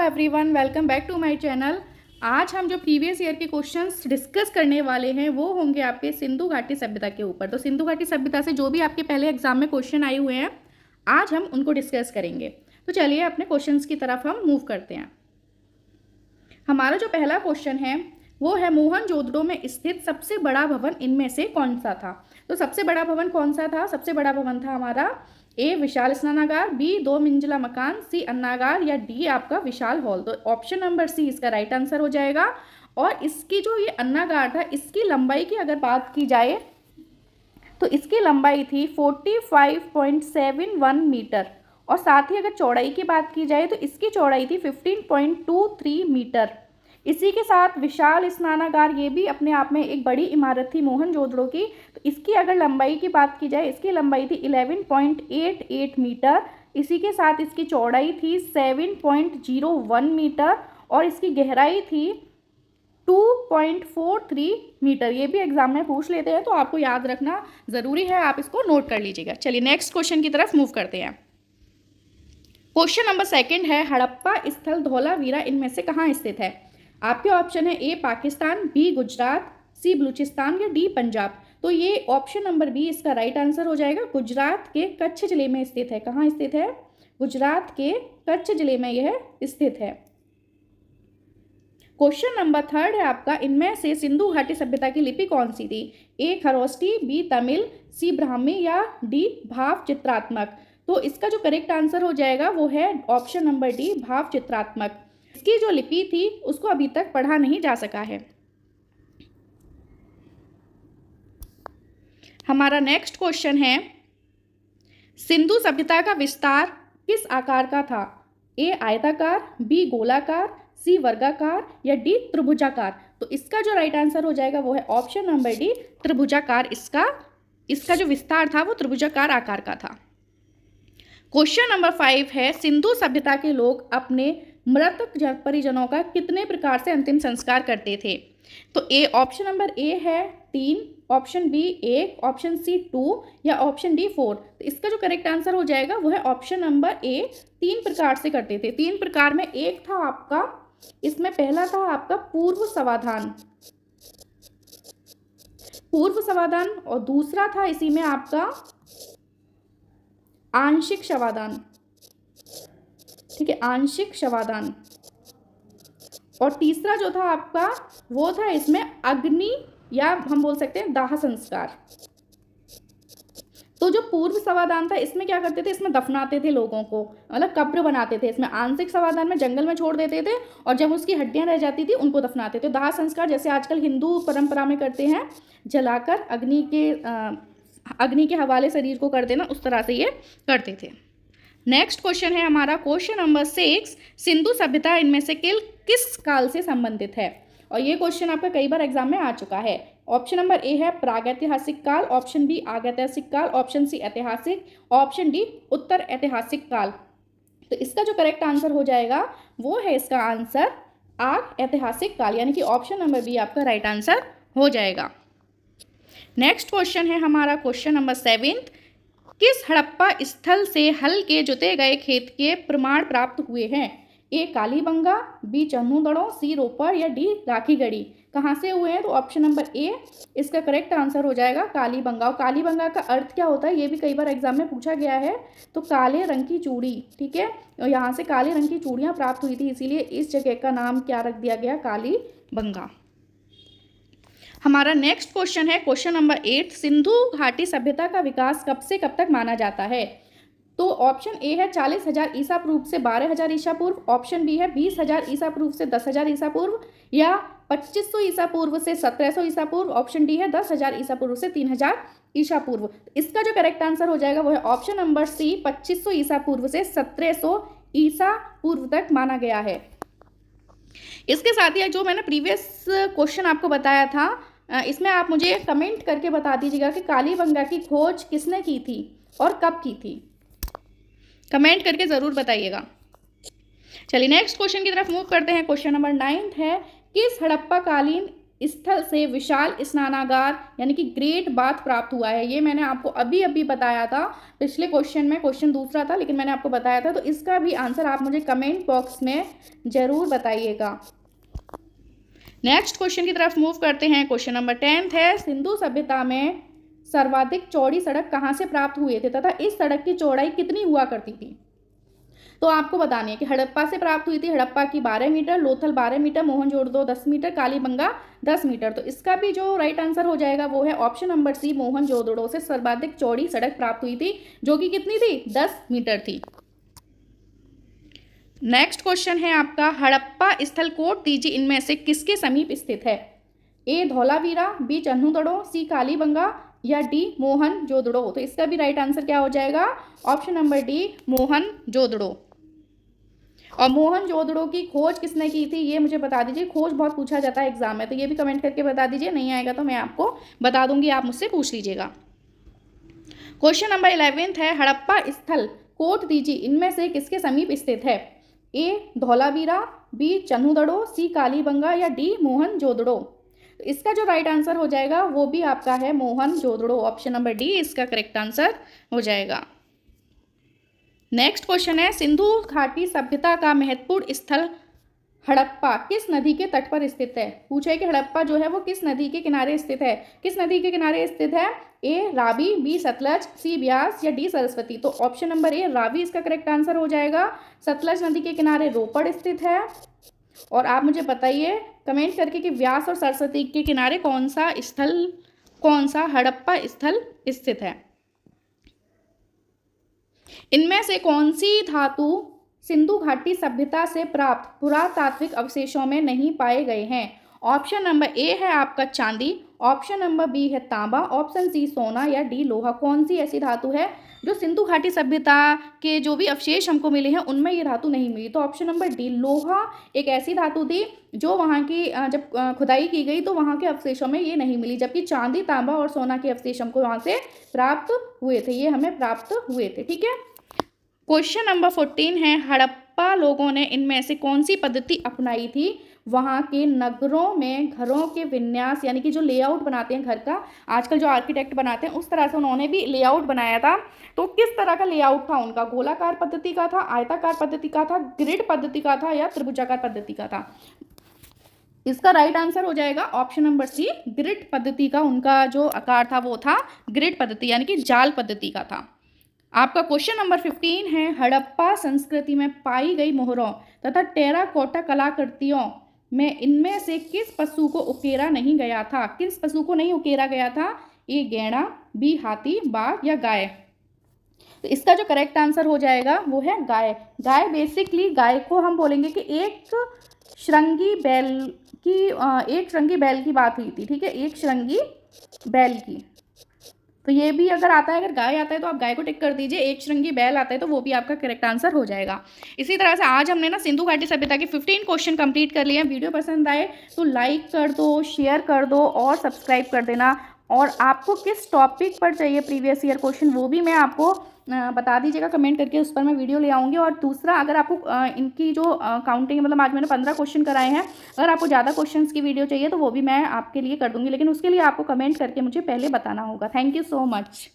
Everyone, welcome back to my channel. आज हम जो प्रीवियस ईयर के क्वेश्चंस डिस्कस करने वाले हैं वो होंगे आपके सिंधु घाटी सभ्यता के ऊपर। तो सिंधु घाटी सभ्यता से जो भी आपके पहले एग्जाम में क्वेश्चन आए हुए हैं आज हम उनको डिस्कस करेंगे। तो चलिए अपने क्वेश्चंस की तरफ हम मूव करते हैं। हमारा जो पहला क्वेश्चन है वो है मोहनजोदड़ो में स्थित सबसे बड़ा भवन इनमें से कौन सा था। तो सबसे बड़ा भवन कौन सा था? सबसे बड़ा भवन था हमारा ए विशाल स्नानागार, बी 2 मंजिला मकान, सी अन्नागार या डी आपका विशाल हॉल। तो ऑप्शन नंबर सी इसका राइट आंसर हो जाएगा। और इसकी जो ये अन्नागार था इसकी लंबाई की अगर बात की जाए तो इसकी लंबाई थी 45.71 मीटर और साथ ही अगर चौड़ाई की बात की जाए तो इसकी चौड़ाई थी 15.23 मीटर। इसी के साथ विशाल स्नानागार ये भी अपने आप में एक बड़ी इमारत थी मोहनजोदड़ो की। तो इसकी अगर लंबाई की बात की जाए इसकी लंबाई थी 11.88 मीटर। इसी के साथ इसकी चौड़ाई थी 7.01 मीटर और इसकी गहराई थी 2.43 मीटर। ये भी एग्जाम में पूछ लेते हैं तो आपको याद रखना ज़रूरी है, आप इसको नोट कर लीजिएगा। चलिए नेक्स्ट क्वेश्चन की तरफ मूव करते हैं। क्वेश्चन नंबर सेकंड है हड़प्पा स्थल धौलावीरा इनमें से कहाँ स्थित है? आपके ऑप्शन है ए पाकिस्तान, बी गुजरात, सी बलूचिस्तान या डी पंजाब। तो ये ऑप्शन नंबर बी इसका राइट आंसर हो जाएगा। गुजरात के कच्छ जिले में स्थित है। कहाँ स्थित है? गुजरात के कच्छ जिले में यह स्थित है। क्वेश्चन नंबर थर्ड है आपका इनमें से सिंधु घाटी सभ्यता की लिपि कौन सी थी? ए खरोष्टी, बी तमिल, सी ब्राह्मी या डी भाव चित्रात्मक। तो इसका जो करेक्ट आंसर हो जाएगा वो है ऑप्शन नंबर डी भाव चित्रात्मक। इसकी जो लिपि थी उसको अभी तक पढ़ा नहीं जा सका है। हमारा नेक्स्ट क्वेश्चन है सिंधु सभ्यता का विस्तार किस आकार का था? ए आयताकार, बी गोलाकार, सी वर्गाकार या डी त्रिभुजाकार। तो इसका जो राइट आंसर हो जाएगा वो है ऑप्शन नंबर डी त्रिभुजाकार। इसका जो विस्तार था वो त्रिभुजाकार आकार का था। क्वेश्चन नंबर 5 है सिंधु सभ्यता के लोग अपने मृतक परिजनों का कितने प्रकार से अंतिम संस्कार करते थे? तो ए ऑप्शन नंबर ए है 3, ऑप्शन बी 1, ऑप्शन सी 2 या ऑप्शन डी 4। तो इसका जो करेक्ट आंसर हो जाएगा वो है ऑप्शन नंबर ए 3 प्रकार से करते थे। 3 प्रकार में एक था आपका, इसमें पहला था आपका पूर्व समाधान और दूसरा था इसी में आपका आंशिक शवाधान। ठीक है, आंशिक शवाधान। और तीसरा जो था आपका वो था इसमें अग्नि या हम बोल सकते हैं दाह संस्कार। तो जो पूर्व समाधान था इसमें क्या करते थे, इसमें दफनाते थे लोगों को, मतलब कब्र बनाते थे। इसमें आंशिक समाधान में जंगल में छोड़ देते थे और जब उसकी हड्डियां रह जाती थी उनको दफनाते थे। दाह संस्कार जैसे आजकल हिंदू परंपरा में करते हैं, जलाकर अग्नि के हवाले शरीर को कर देना, उस तरह से ये करते थे। नेक्स्ट क्वेश्चन है हमारा क्वेश्चन नंबर 6 सिंधु सभ्यता इनमें से किस काल से संबंधित है? और ये क्वेश्चन आपका कई बार एग्जाम में आ चुका है। ऑप्शन नंबर ए है प्रागैतिहासिक काल, ऑप्शन बी आगैतिहासिक काल, ऑप्शन सी ऐतिहासिक, ऑप्शन डी उत्तर ऐतिहासिक काल। तो इसका जो करेक्ट आंसर हो जाएगा वो है इसका आंसर आग ऐतिहासिक काल, यानी कि ऑप्शन नंबर बी आपका राइट आंसर हो जाएगा। नेक्स्ट क्वेश्चन है हमारा क्वेश्चन नंबर 7 किस हड़प्पा स्थल से हल के जोते गए खेत के प्रमाण प्राप्त हुए हैं? ए कालीबंगा, बी चन्नूदड़ो, सी रोपड़ या डी राखीगढ़ी। कहाँ से हुए हैं? तो ऑप्शन नंबर ए इसका करेक्ट आंसर हो जाएगा कालीबंगा। और कालीबंगा का अर्थ क्या होता है ये भी कई बार एग्जाम में पूछा गया है। तो काले रंग की चूड़ी, ठीक है, और यहाँ से काले रंग की चूड़ियाँ प्राप्त हुई थी, इसीलिए इस जगह का नाम क्या रख दिया गया, कालीबंगा। हमारा नेक्स्ट क्वेश्चन है क्वेश्चन नंबर 8 सिंधु घाटी सभ्यता का विकास कब से कब तक माना जाता है? तो ऑप्शन ए है 40,000 ईसा पूर्व से 12,000 ईसा पूर्व, ऑप्शन बी है 20,000 ईसा पूर्व से 10,000 ईसा पूर्व या 2500 ईसा पूर्व से 1700 ईसा पूर्व, ऑप्शन डी है 10,000 ईसा पूर्व से 3,000 ईसा पूर्व। इसका जो करेक्ट आंसर हो जाएगा वो है ऑप्शन नंबर सी 2500 ईसा पूर्व से 1700 ईसा पूर्व तक माना गया है। इसके साथ ही जो मैंने प्रीवियस क्वेश्चन आपको बताया था इसमें आप मुझे कमेंट करके बता दीजिएगा कि कालीबंगा की खोज किसने की थी और कब की थी, कमेंट करके ज़रूर बताइएगा। चलिए नेक्स्ट क्वेश्चन की तरफ मूव करते हैं। क्वेश्चन नंबर 9 है किस हड़प्पा कालीन स्थल से विशाल स्नानागार यानी कि ग्रेट बाथ प्राप्त हुआ है। ये मैंने आपको अभी अभी बताया था पिछले क्वेश्चन में, क्वेश्चन दूसरा था लेकिन मैंने आपको बताया था। तो इसका भी आंसर आप मुझे कमेंट बॉक्स में जरूर बताइएगा। नेक्स्ट क्वेश्चन की तरफ मूव करते हैं। क्वेश्चन नंबर 10 है, सिंधु सभ्यता में सर्वाधिक चौड़ी सड़क कहाँ से प्राप्त हुए थे तथा इस सड़क की चौड़ाई कितनी हुआ करती थी? तो आपको बतानी है कि हड़प्पा से प्राप्त हुई थी। हड़प्पा की 12 metre, Lothal 12 metre, Mohenjodaro 10 metre, Kalibanga 10 metre. तो इसका भी जो राइट आंसर हो जाएगा वो है ऑप्शन नंबर सी, मोहनजोदड़ो से सर्वाधिक चौड़ी सड़क प्राप्त हुई थी, जो कि कितनी थी? 10 मीटर थी। नेक्स्ट क्वेश्चन है आपका, हड़प्पा स्थल कोट दीजिए इनमें से किसके समीप स्थित है? ए धौलावीरा, बी चन्हुदड़ो, सी कालीबंगा या डी मोहनजोदड़ो। तो इसका भी राइट आंसर क्या हो जाएगा? Option number D, Mohenjodaro. और मोहनजोदड़ो की खोज किसने की थी ये मुझे बता दीजिए। खोज बहुत पूछा जाता है एग्जाम में, तो ये भी कमेंट करके बता दीजिए। नहीं आएगा तो मैं आपको बता दूंगी, आप मुझसे पूछ लीजिएगा। क्वेश्चन नंबर 11 है, हड़प्पा स्थल कोट दीजिए इनमें से किसके समीप स्थित है? ए धौलावीरा, बी चन्हुदड़ो, सी कालीबंगा या डी मोहनजोदड़ो। तो इसका जो राइट आंसर हो जाएगा वो भी आपका है मोहनजोदड़ो। ऑप्शन नंबर डी इसका करेक्ट आंसर हो जाएगा। नेक्स्ट क्वेश्चन है, सिंधु घाटी सभ्यता का महत्वपूर्ण स्थल हड़प्पा किस नदी के तट पर स्थित है? पूछा है कि हड़प्पा जो है वो किस नदी के किनारे स्थित है? किस नदी के किनारे स्थित है? ए रावी, बी सतलज, सी ब्यास या डी सरस्वती। तो ऑप्शन नंबर ए रावी इसका करेक्ट आंसर हो जाएगा। सतलज नदी के किनारे रोपड़ स्थित है। और आप मुझे बताइए कमेंट करके कि व्यास और सरस्वती के किनारे कौन सा हड़प्पा स्थल स्थित है। इनमें से कौन सी धातु सिंधु घाटी सभ्यता से प्राप्त पुरातात्विक अवशेषों में नहीं पाए गए हैं? ऑप्शन नंबर ए है आपका चांदी, ऑप्शन नंबर बी है तांबा, ऑप्शन सी सोना या डी लोहा। कौन सी ऐसी धातु है जो सिंधु घाटी सभ्यता के जो भी अवशेष हमको मिले हैं उनमें ये धातु नहीं मिली? तो ऑप्शन नंबर डी लोहा एक ऐसी धातु थी जो वहाँ की जब खुदाई की गई तो वहाँ के अवशेषों में ये नहीं मिली, जबकि चांदी, तांबा और सोना के अवशेष हमको वहाँ से प्राप्त हुए थे, ये हमें प्राप्त हुए थे। ठीक है। क्वेश्चन नंबर 14 है, हड़प्पा लोगों ने इनमें से कौन सी पद्धति अपनाई थी वहाँ के नगरों में घरों के विन्यास यानी कि जो लेआउट बनाते हैं घर का, आजकल जो आर्किटेक्ट बनाते हैं उस तरह से उन्होंने भी लेआउट बनाया था। तो किस तरह का लेआउट था उनका? गोलाकार पद्धति का था, आयताकार पद्धति का था, ग्रिड पद्धति का था या त्रिभुजाकार पद्धति का था? इसका राइट आंसर हो जाएगा ऑप्शन नंबर सी, ग्रिड पद्धति का उनका जो आकार था वो था ग्रिड पद्धति यानी कि जाल पद्धति का था। आपका क्वेश्चन नंबर 15 है, हड़प्पा संस्कृति में पाई गई मोहरों तथा टेराकोटा कलाकृतियों में इनमें से किस पशु को उकेरा नहीं गया था? किस पशु को नहीं उकेरा गया था? ए गैंडा, बी हाथी, बाघ या गाय। तो इसका जो करेक्ट आंसर हो जाएगा वो है गाय। गाय बेसिकली गाय को हम बोलेंगे कि एक श्रृंगी बैल की बात हुई थी। ठीक है, एक श्रृंगी बैल की। तो ये भी अगर आता है, अगर गाय आता है तो आप गाय को टिक कर दीजिए, एक श्रृंगी बैल आता है तो वो भी आपका करेक्ट आंसर हो जाएगा। इसी तरह से आज हमने ना सिंधु घाटी सभ्यता के 15 क्वेश्चन कंप्लीट कर लिए हैं। वीडियो पसंद आए तो लाइक कर दो, शेयर कर दो और सब्सक्राइब कर देना। और आपको किस टॉपिक पर चाहिए प्रीवियस ईयर क्वेश्चन वो भी मैं आपको बता दीजिएगा कमेंट करके, उस पर मैं वीडियो ले आऊँगी। और दूसरा, अगर आपको इनकी जो काउंटिंग मतलब आज मैंने 15 क्वेश्चन कराए हैं, अगर आपको ज़्यादा क्वेश्चंस की वीडियो चाहिए तो वो भी मैं आपके लिए कर दूँगी, लेकिन उसके लिए आपको कमेंट करके मुझे पहले बताना होगा। Thank you so much.